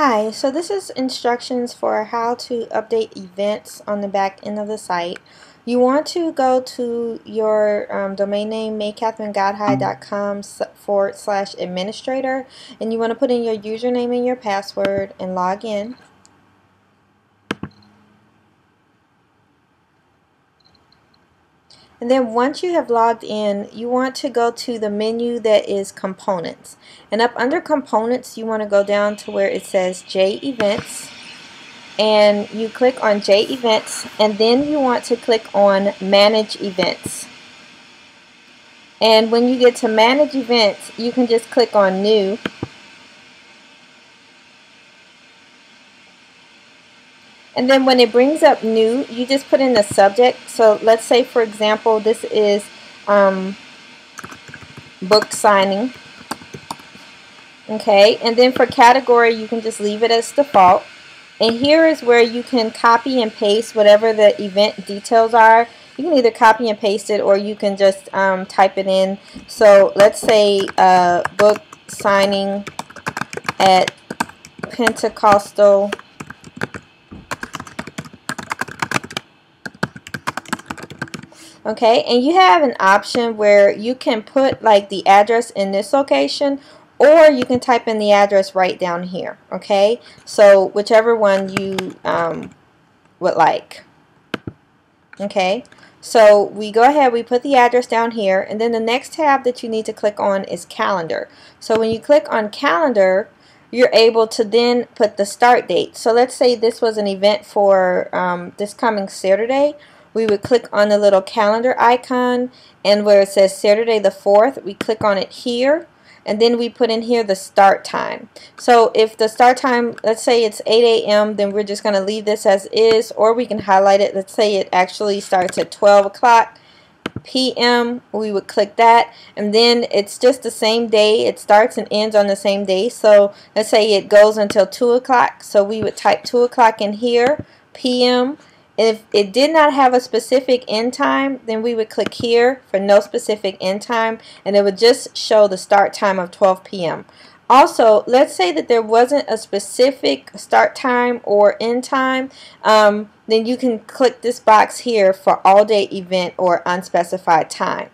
Hi, so this is instructions for how to update events on the back end of the site. You want to go to your domain name, maycatherinegodhigh.com/administrator, and you want to put in your username and your password and log in. And then once you have logged in, you want to go to the menu that is Components. And up under Components, you want to go down to where it says JEvents. And you click on JEvents, and then you want to click on Manage Events. And when you get to Manage Events, you can just click on New. And then when it brings up New, you just put in the subject. So let's say, for example, this is book signing. Okay, and then for category, you can just leave it as default. And here is where you can copy and paste whatever the event details are. You can either copy and paste it, or you can just type it in. So let's say book signing at Pentecostal Okay, and you have an option where you can put like the address in this location, or you can type in the address right down here. Okay, so whichever one you would like. Okay, so we go ahead, we put the address down here, and then the next tab that you need to click on is Calendar. So when you click on Calendar, you're able to then put the start date. So let's say this was an event for this coming Saturday. We would click on the little calendar icon, and where it says Saturday the 4th, we click on it here, and then we put in here the start time. So if the start time, let's say it's 8 a.m., then we're just going to leave this as is, or we can highlight it. Let's say it actually starts at 12 o'clock p.m. We would click that, and then it's just the same day. It starts and ends on the same day. So let's say it goes until 2 o'clock, so we would type 2 o'clock in here, p.m. If it did not have a specific end time, then we would click here for no specific end time, and it would just show the start time of 12 p.m. Also, let's say that there wasn't a specific start time or end time, then you can click this box here for all day event or unspecified time.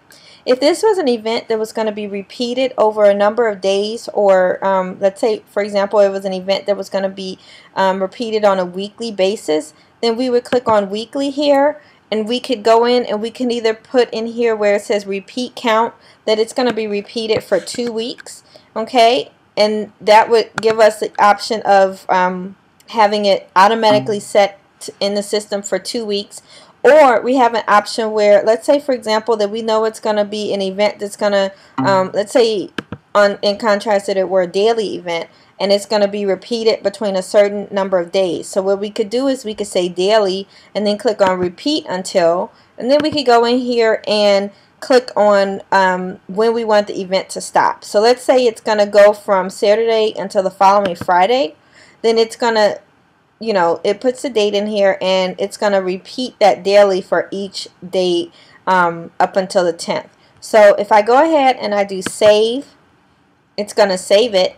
If this was an event that was going to be repeated over a number of days, or let's say, for example, it was an event that was going to be repeated on a weekly basis, then we would click on weekly here, and we could go in and we can either put in here where it says repeat count that it's going to be repeated for 2 weeks, okay, and that would give us the option of having it automatically set in the system for 2 weeks. Or we have an option where, let's say, for example, that we know it's going to be an event that's going to, let's say, in contrast that it were a daily event, and it's going to be repeated between a certain number of days. So what we could do is we could say daily, and then click on repeat until, and then we could go in here and click on when we want the event to stop. So let's say it's going to go from Saturday until the following Friday. Then it's going to, you know, it puts the date in here, and it's going to repeat that daily for each date up until the 10th. So if I go ahead and I do save, it's going to save it.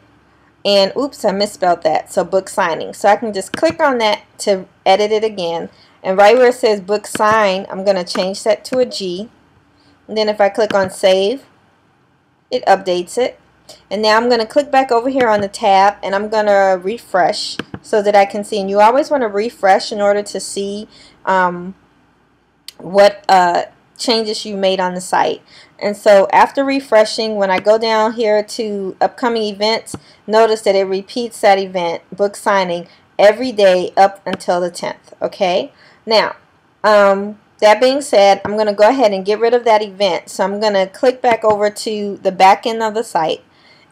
And oops, I misspelled that. So book signing. So I can just click on that to edit it again. And right where it says book sign, I'm going to change that to a G. And then if I click on save, it updates it. And now I'm going to click back over here on the tab, and I'm going to refresh so that I can see. And you always want to refresh in order to see what changes you made on the site. And so after refreshing, when I go down here to upcoming events, notice that it repeats that event, book signing, every day up until the 10th. Okay, now that being said, I'm going to go ahead and get rid of that event. So I'm going to click back over to the back end of the site,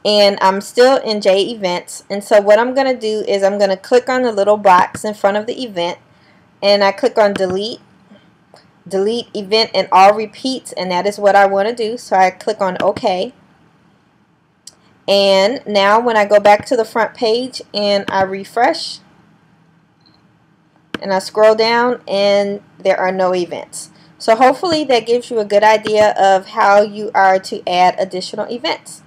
and I'm still in JEvents. And so what I'm going to do is I'm going to click on the little box in front of the event, and I click on delete event and all repeats, and that is what I want to do. So I click on OK. And now when I go back to the front page and I refresh and I scroll down, and there are no events. So hopefully that gives you a good idea of how you are to add additional events.